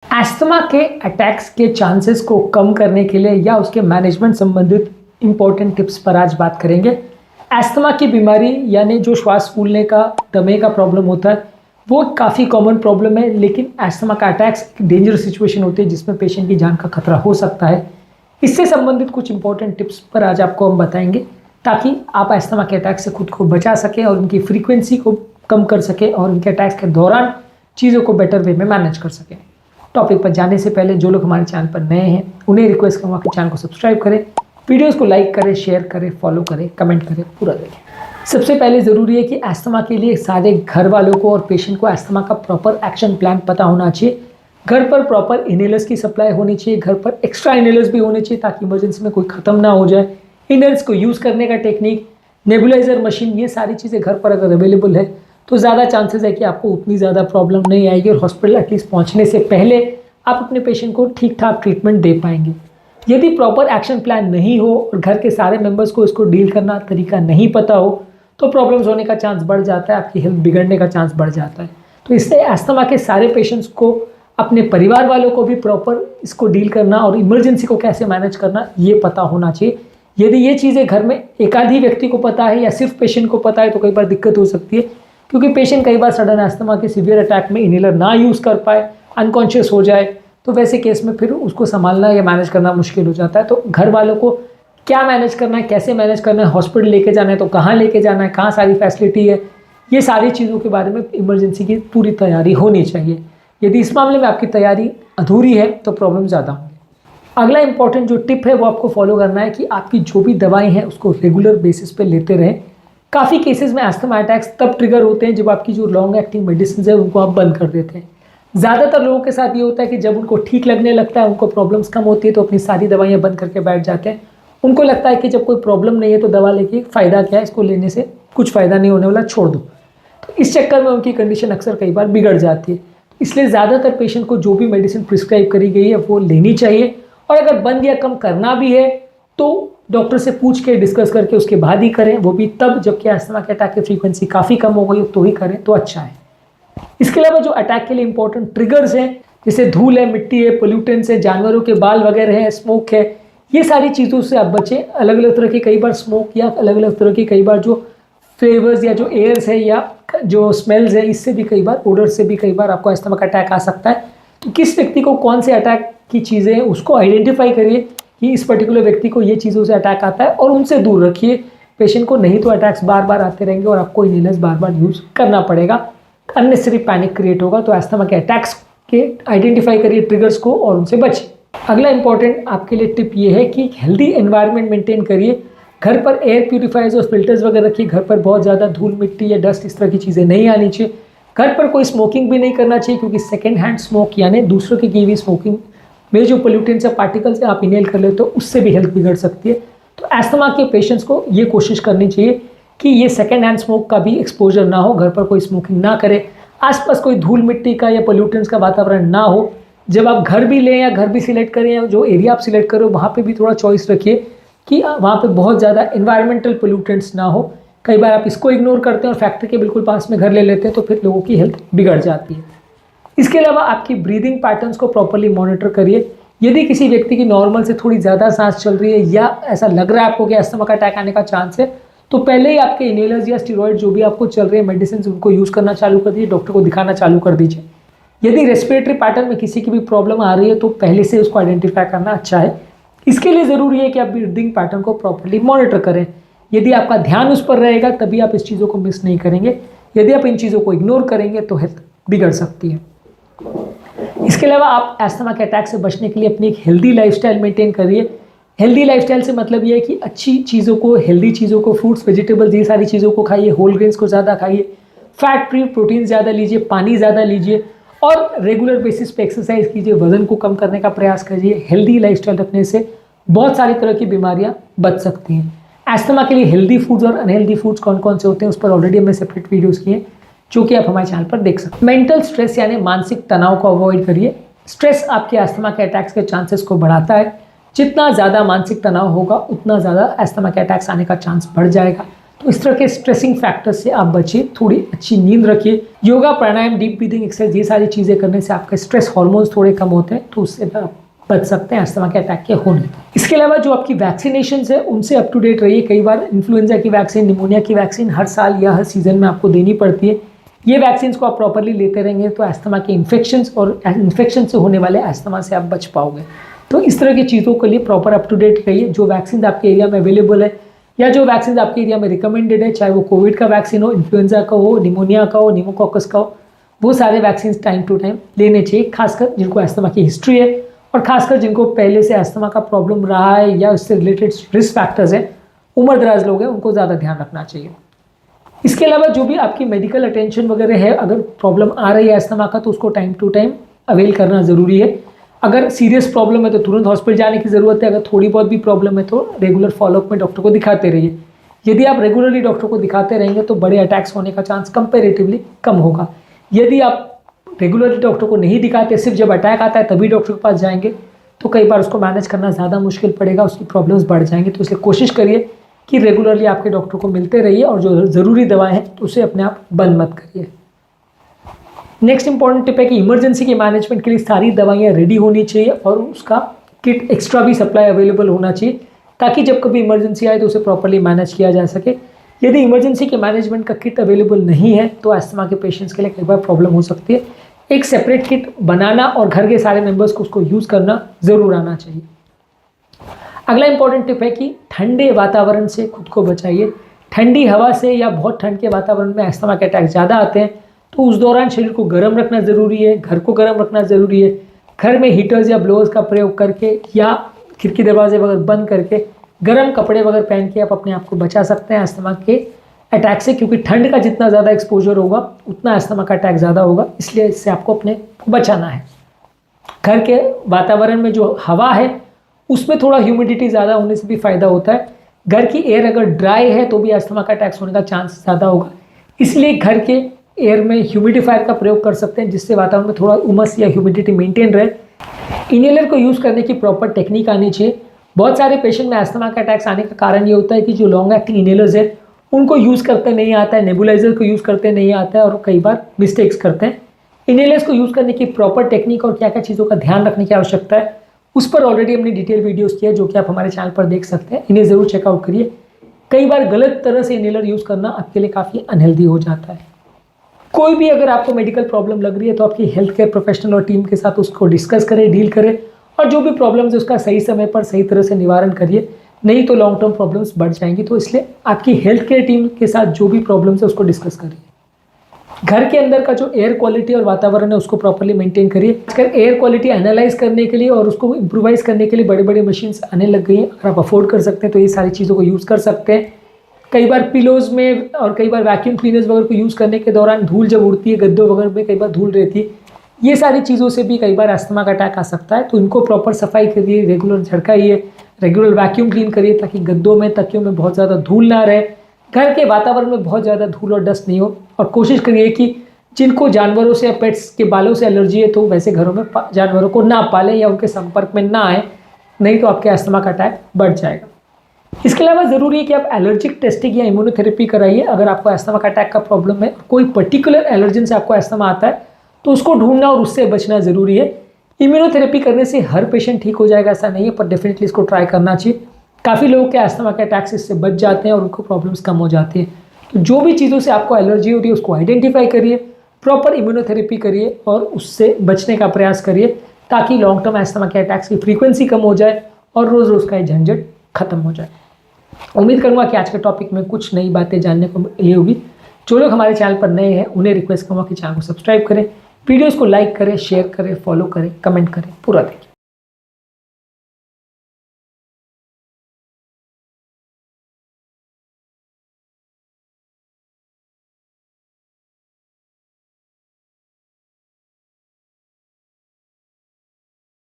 Asthma के attacks के chances को कम करने के लिए या उसके मैनेजमेंट संबंधित इंपॉर्टेंट टिप्स पर आज बात करेंगे। एस्थमा की बीमारी यानी जो श्वास फूलने का, दमे का प्रॉब्लम होता है, वो काफ़ी कॉमन प्रॉब्लम है। लेकिन एस्थमा का अटैक्स एक डेंजरस सिचुएशन होती है जिसमें पेशेंट की जान का खतरा हो सकता है। इससे संबंधित कुछ इंपॉर्टेंट टिप्स पर आज आपको हम बताएंगे ताकि आप एस्थमा के अटैक से खुद को बचा सकें और उनकी फ्रीक्वेंसी को कम कर सकें और उनके अटैक्स के दौरान चीज़ों को बेटर वे में मैनेज कर सकें। टॉपिक पर जाने से पहले जो लोग हमारे चैनल पर नए हैं उन्हें रिक्वेस्ट करूँगा कि चैनल को सब्सक्राइब करें, वीडियोस को लाइक करें, शेयर करें, फॉलो करें, कमेंट करें, पूरा देखें। सबसे पहले ज़रूरी है कि एस्थमा के लिए सारे घर वालों को और पेशेंट को एस्थमा का प्रॉपर एक्शन प्लान पता होना चाहिए। घर पर प्रॉपर इनहेलर्स की सप्लाई होनी चाहिए, घर पर एक्स्ट्रा इनहेलर्स भी होने चाहिए ताकि इमरजेंसी में कोई ख़त्म ना हो जाए। इनहेलर्स को यूज़ करने का टेक्निक, नेबुलाइजर मशीन, ये सारी चीज़ें घर पर अगर अवेलेबल है तो ज़्यादा चांसेस है कि आपको उतनी ज़्यादा प्रॉब्लम नहीं आएगी और हॉस्पिटल एटलीस्ट पहुँचने से पहले आप अपने पेशेंट को ठीक ठाक ट्रीटमेंट दे पाएंगे। यदि प्रॉपर एक्शन प्लान नहीं हो और घर के सारे मेंबर्स को इसको डील करना तरीका नहीं पता हो तो प्रॉब्लम्स होने का चांस बढ़ जाता है, आपकी हेल्थ बिगड़ने का चांस बढ़ जाता है। तो इसलिए एस्थमा के सारे पेशेंट्स को, अपने परिवार वालों को भी प्रॉपर इसको डील करना और इमरजेंसी को कैसे मैनेज करना ये पता होना चाहिए। यदि ये चीज़ें घर में एक आध ही व्यक्ति को पता है या सिर्फ पेशेंट को पता है तो कई बार दिक्कत हो सकती है, क्योंकि पेशेंट कई बार सडन एस्थमा के सीवियर अटैक में इनहेलर ना यूज़ कर पाए, अनकॉन्शियस हो जाए, तो वैसे केस में फिर उसको संभालना या मैनेज करना मुश्किल हो जाता है। तो घर वालों को क्या मैनेज करना है, कैसे मैनेज करना है, हॉस्पिटल लेके जाना है तो कहाँ लेके जाना है, कहाँ सारी फैसिलिटी है, ये सारी चीज़ों के बारे में इमरजेंसी की पूरी तैयारी होनी चाहिए। यदि इस मामले में आपकी तैयारी अधूरी है तो प्रॉब्लम ज़्यादा होंगे। अगला इंपॉर्टेंट जो टिप है वो आपको फॉलो करना है कि आपकी जो भी दवाएँ हैं उसको रेगुलर बेसिस पे लेते रहें। काफ़ी केसेस में एस्थमा अटैक्स तब ट्रिगर होते हैं जब आपकी जो लॉन्ग एक्टिंग मेडिसिन है उनको आप बंद कर देते हैं। ज़्यादातर लोगों के साथ ये होता है कि जब उनको ठीक लगने लगता है, उनको प्रॉब्लम्स कम होती है तो अपनी सारी दवाइयाँ बंद करके बैठ जाते हैं। उनको लगता है कि जब कोई प्रॉब्लम नहीं है तो दवा लेके फ़ायदा क्या है, इसको लेने से कुछ फ़ायदा नहीं होने वाला, छोड़ दो। तो इस चक्कर में उनकी कंडीशन अक्सर कई बार बिगड़ जाती है। इसलिए ज़्यादातर पेशेंट को जो भी मेडिसिन प्रिस्क्राइब करी गई है वो लेनी चाहिए, और अगर बंद या कम करना भी है तो डॉक्टर से पूछ के डिस्कस करके उसके बाद ही करें, वो भी तब जबकि एस्थमा के अटैक की फ्रीक्वेंसी काफ़ी कम हो गई तो ही करें तो अच्छा है। इसके अलावा जो अटैक के लिए इंपॉर्टेंट ट्रिगर्स हैं जैसे धूल है, मिट्टी है, पोल्यूटेंट्स है, जानवरों के बाल वगैरह है, स्मोक है, ये सारी चीज़ों से आप बचें। अलग अलग तरह के कई बार स्मोक या अलग अलग तरह के कई बार जो फ्लेवर्स या जो एयर्स है या जो स्मेल्स है, इससे भी कई बार, ओडर से भी कई बार आपको एस्थमा का अटैक आ सकता है। तो किस व्यक्ति को कौन से अटैक की चीज़ें हैं उसको आइडेंटिफाई करिए कि इस पर्टिकुलर व्यक्ति को ये चीज़ों से अटैक आता है और उनसे दूर रखिए पेशेंट को, नहीं तो अटैक्स बार बार आते रहेंगे और आपको इनहेलर्स बार बार यूज़ करना पड़ेगा, अननेसेसरी पैनिक क्रिएट होगा। तो एस्थमा के अटैक्स के आइडेंटिफाई करिए ट्रिगर्स को और उनसे बचें। अगला इंपॉर्टेंट आपके लिए टिप ये है कि हेल्दी एनवायरनमेंट मेंटेन करिए। घर पर एयर प्यूरिफायर्स और फिल्टर्स वगैरह रखिए। घर पर बहुत ज़्यादा धूल, मिट्टी या डस्ट, इस तरह की चीज़ें नहीं आनी चाहिए। घर पर कोई स्मोकिंग भी नहीं करना चाहिए, क्योंकि सेकेंड हैंड स्मोक यानी दूसरों की हुई स्मोकिंग में जो पोल्यूटेंट्स या पार्टिकल्स आप इनहेल कर लेते हो उससे भी हेल्थ बिगड़ सकती है। तो एस्थमा के पेशेंट्स को ये कोशिश करनी चाहिए कि ये सेकेंड हैंड स्मोक का भी एक्सपोजर ना हो, घर पर कोई स्मोकिंग ना करे, आसपास कोई धूल मिट्टी का या पोल्यूटेंट्स का वातावरण ना हो। जब आप घर भी लें या घर भी सिलेक्ट करें या जो एरिया आप सिलेक्ट करो वहाँ पे भी थोड़ा चॉइस रखिए कि वहाँ पे बहुत ज़्यादा एनवायरमेंटल पोल्यूटेंट्स ना हो। कई बार आप इसको इग्नोर करते हैं और फैक्ट्री के बिल्कुल पास में घर ले लेते हैं तो फिर लोगों की हेल्थ बिगड़ जाती है। इसके अलावा आपकी ब्रीदिंग पैटर्न्स को प्रॉपर्ली मॉनिटर करिए। यदि किसी व्यक्ति की नॉर्मल से थोड़ी ज़्यादा सांस चल रही है या ऐसा लग रहा है आपको कि एस्थमा का अटैक आने का चांस है, तो पहले ही आपके इनहेलर्स या स्टेरॉइड जो भी आपको चल रहे हैं मेडिसिन उनको यूज़ करना चालू कर दीजिए, डॉक्टर को दिखाना चालू कर दीजिए। यदि रेस्पिरेटरी पैटर्न में किसी की भी प्रॉब्लम आ रही है तो पहले से उसको आइडेंटिफाई करना अच्छा है। इसके लिए ज़रूरी है कि आप ब्रीदिंग पैटर्न को प्रॉपर्ली मॉनिटर करें। यदि आपका ध्यान उस पर रहेगा तभी आप इस चीज़ों को मिस नहीं करेंगे। यदि आप इन चीज़ों को इग्नोर करेंगे तो हेल्थ बिगड़ सकती है। इसके अलावा आप एस्थमा के अटैक से बचने के लिए अपनी एक हेल्दी लाइफस्टाइल मेंटेन करिए। हेल्दी लाइफस्टाइल से मतलब ये है कि अच्छी चीज़ों को, हेल्दी चीज़ों को, फ्रूट्स, वेजिटेबल्स, ये सारी चीज़ों को खाइए, होल ग्रेन्स को ज़्यादा खाइए, फैट फ्री प्रोटीन ज़्यादा लीजिए, पानी ज़्यादा लीजिए और रेगुलर बेसिस पे एक्सरसाइज कीजिए, वजन को कम करने का प्रयास करिए। हेल्दी लाइफस्टाइल रखने से बहुत सारी तरह की बीमारियाँ बच सकती हैं। एस्थमा के लिए हेल्दी फूड्स और अनहेल्दी फूड्स कौन कौन से होते हैं उस पर ऑलरेडी हमने सेपरेट वीडियोस किए जो कि आप हमारे चैनल पर देख सकते हैं। मेंटल स्ट्रेस यानी मानसिक तनाव को अवॉइड करिए। स्ट्रेस आपके एस्थमा के अटैक्स के चांसेस को बढ़ाता है। जितना ज़्यादा मानसिक तनाव होगा उतना ज़्यादा एस्थमा के अटैक्स आने का चांस बढ़ जाएगा। तो इस तरह के स्ट्रेसिंग फैक्टर से आप बचिए, थोड़ी अच्छी नींद रखिए, योगा, प्राणायाम, डीप ब्रीदिंग एक्सरसाइज, ये सारी चीज़ें करने से आपके स्ट्रेस हार्मोन्स थोड़े कम होते हैं, तो उससे आप बच सकते हैं अस्थमा के अटैक के होने। इसके अलावा जो आपकी वैक्सीनेशन है उनसे अप टू डेट रहिए। कई बार इन्फ्लुएंजा की वैक्सीन, निमोनिया की वैक्सीन हर साल या हर सीजन में आपको देनी पड़ती है। ये वैक्सीन को आप प्रॉपरली लेते रहेंगे तो अस्थमा के इन्फेक्शंस और इन्फेक्शन से होने वाले अस्थमा से आप बच पाओगे। तो इस तरह की चीज़ों के लिए प्रॉपर अप टू डेट रहिए। जो वैक्सीन आपके एरिया में अवेलेबल है या जो वैक्सीन आपके एरिया में रिकमेंडेड है, चाहे वो कोविड का वैक्सीन हो, इन्फ्लुएंजा का हो, निमोनिया का हो, निमोकॉकस का हो, वो सारे वैक्सीन टाइम टू टाइम लेने चाहिए, खासकर जिनको अस्थमा की हिस्ट्री है और खासकर जिनको पहले से अस्थमा का प्रॉब्लम रहा है या उससे रिलेटेड रिस्क फैक्टर्स हैं, उम्र दराज लोग हैं, उनको ज़्यादा ध्यान रखना चाहिए। इसके अलावा जो भी आपकी मेडिकल अटेंशन वगैरह है, अगर प्रॉब्लम आ रही है अस्थमा का तो उसको टाइम टू टाइम अवेल करना ज़रूरी है। अगर सीरियस प्रॉब्लम है तो तुरंत हॉस्पिटल जाने की ज़रूरत है। अगर थोड़ी बहुत भी प्रॉब्लम है तो रेगुलर फॉलोअप में डॉक्टर को दिखाते रहिए। यदि आप रेगुलरली डॉक्टर को दिखाते रहेंगे तो बड़े अटैक्स होने का चांस कंपेरेटिवली कम होगा। यदि आप रेगुलरली डॉक्टर को नहीं दिखाते, सिर्फ जब अटैक आता है तभी डॉक्टर के पास जाएंगे, तो कई बार उसको मैनेज करना ज़्यादा मुश्किल पड़ेगा, उसकी प्रॉब्लम्स बढ़ जाएंगी। तो इसलिए कोशिश करिए कि रेगुलरली आपके डॉक्टर को मिलते रहिए और जो ज़रूरी दवाएं हैं तो उसे अपने आप बंद मत करिए। नेक्स्ट इंपॉर्टेंट टिप है कि इमरजेंसी के मैनेजमेंट के लिए सारी दवाइयाँ रेडी होनी चाहिए और उसका किट एक्स्ट्रा भी सप्लाई अवेलेबल होना चाहिए, ताकि जब कभी इमरजेंसी आए तो उसे प्रॉपर्ली मैनेज किया जा सके। यदि इमरजेंसी के मैनेजमेंट का किट अवेलेबल नहीं है तो अस्थमा के पेशेंट्स के लिए कई बार प्रॉब्लम हो सकती है। एक सेपरेट किट बनाना और घर के सारे मेंबर्स को उसको यूज़ करना ज़रूर आना चाहिए। अगला इंपॉर्टेंट टिप है कि ठंडे वातावरण से खुद को बचाइए। ठंडी हवा से या बहुत ठंड के वातावरण में अस्थमा के अटैक ज़्यादा आते हैं, तो उस दौरान शरीर को गर्म रखना ज़रूरी है, घर को गर्म रखना ज़रूरी है। घर में हीटर्स या ब्लोअर्स का प्रयोग करके या खिड़की दरवाजे वगैरह बंद करके गर्म कपड़े वगैरह पहन के आप अपने आप को बचा सकते हैं अस्थमा के अटैक से, क्योंकि ठंड का जितना ज़्यादा एक्सपोजर होगा उतना अस्थमा का अटैक ज़्यादा होगा। इसलिए इससे आपको अपने को बचाना है। घर के वातावरण में जो हवा है उसमें थोड़ा ह्यूमिडिटी ज़्यादा होने से भी फ़ायदा होता है। घर की एयर अगर ड्राई है तो भी अस्थमा का अटैक्स होने का चांस ज़्यादा होगा। इसलिए घर के एयर में ह्यूमिडिफायर का प्रयोग कर सकते हैं, जिससे वातावरण में थोड़ा उमस या ह्यूमिडिटी मेंटेन रहे। इनहेलर को यूज़ करने की प्रॉपर टेक्निक आनी चाहिए। बहुत सारे पेशेंट में अस्थमा का अटैक्स आने का कारण ये होता है कि जो लॉन्ग एक्टिंग इनहेलर्स है उनको यूज़ करते नहीं आता है, नेबुलाइजर को यूज़ करते नहीं आता है और कई बार मिस्टेक्स करते हैं। इनहेलर्स को यूज़ करने की प्रॉपर टेक्निक और क्या क्या चीज़ों का ध्यान रखने की आवश्यकता है उस पर ऑलरेडी हमने डिटेल वीडियोस किया, जो कि आप हमारे चैनल पर देख सकते हैं। इन्हें ज़रूर चेकआउट करिए। कई बार गलत तरह से इनहेलर यूज़ करना आपके लिए काफ़ी अनहेल्दी हो जाता है। कोई भी अगर आपको मेडिकल प्रॉब्लम लग रही है तो आपकी हेल्थ केयर प्रोफेशनल और टीम के साथ उसको डिस्कस करें, डील करें और जो भी प्रॉब्लम्स है उसका सही समय पर सही तरह से निवारण करिए, नहीं तो लॉन्ग टर्म प्रॉब्लम्स बढ़ जाएंगी। तो इसलिए आपकी हेल्थ केयर टीम के साथ जो भी प्रॉब्लम्स है उसको डिस्कस करिए। घर के अंदर का जो एयर क्वालिटी और वातावरण है उसको प्रॉपर्ली मेंटेन करिए। आजकल एयर क्वालिटी एनालाइज करने के लिए और उसको इम्प्रोवाइज करने के लिए बड़ी बड़ी मशीन्स आने लग गई हैं। अगर आप अफोर्ड कर सकते हैं तो ये सारी चीज़ों को यूज़ कर सकते हैं। कई बार पिलोज में और कई बार वैक्यूम क्लीनर्स वगैरह को यूज़ करने के दौरान धूल जब उड़ती है, गद्दों वगैरह में कई बार धूल रहती है, ये सारी चीज़ों से भी कई बार अस्थमा का अटैक आ सकता है। तो इनको प्रॉपर सफाई करिए, रेगुलर झड़काइए, रेगुलर वैक्यूम क्लीन करिए ताकि गद्दों में, तकियों में बहुत ज़्यादा धूल ना रहे, घर के वातावरण में बहुत ज़्यादा धूल और डस्ट नहीं हो। और कोशिश करिए कि जिनको जानवरों से या पेट्स के बालों से एलर्जी है तो वैसे घरों में जानवरों को ना पालें या उनके संपर्क में ना आए, नहीं तो आपके अस्थमा का अटैक बढ़ जाएगा। इसके अलावा ज़रूरी है कि आप एलर्जिक टेस्टिंग या इम्यूनोथेरेपी कराइए। अगर आपको अस्थमा का अटैक का प्रॉब्लम है, कोई पर्टिकुलर एलर्जन से आपको अस्थमा आता है तो उसको ढूंढना और उससे बचना ज़रूरी है। इम्यूनोथेरेपी करने से हर पेशेंट ठीक हो जाएगा ऐसा नहीं है, पर डेफिनेटली इसको ट्राई करना चाहिए। काफ़ी लोग के अस्थमा के अटैक से इससे बच जाते हैं और उनको प्रॉब्लम्स कम हो जाती है। तो जो भी चीज़ों से आपको एलर्जी हो रही है उसको आइडेंटिफाई करिए, प्रॉपर इम्यूनोथेरेपी करिए और उससे बचने का प्रयास करिए ताकि लॉन्ग टर्म अस्थमा के अटैक्स की फ्रीक्वेंसी कम हो जाए और रोज़ रोज़ का ये झंझट खत्म हो जाए। उम्मीद करूँगा कि आज के टॉपिक में कुछ नई बातें जानने को मिली होगी। जो लोग हमारे चैनल पर नए हैं उन्हें रिक्वेस्ट करूँगा कि चैनल को सब्सक्राइब करें, वीडियोज़ को लाइक करें, शेयर करें, फॉलो करें, कमेंट करें, पूरा देखें।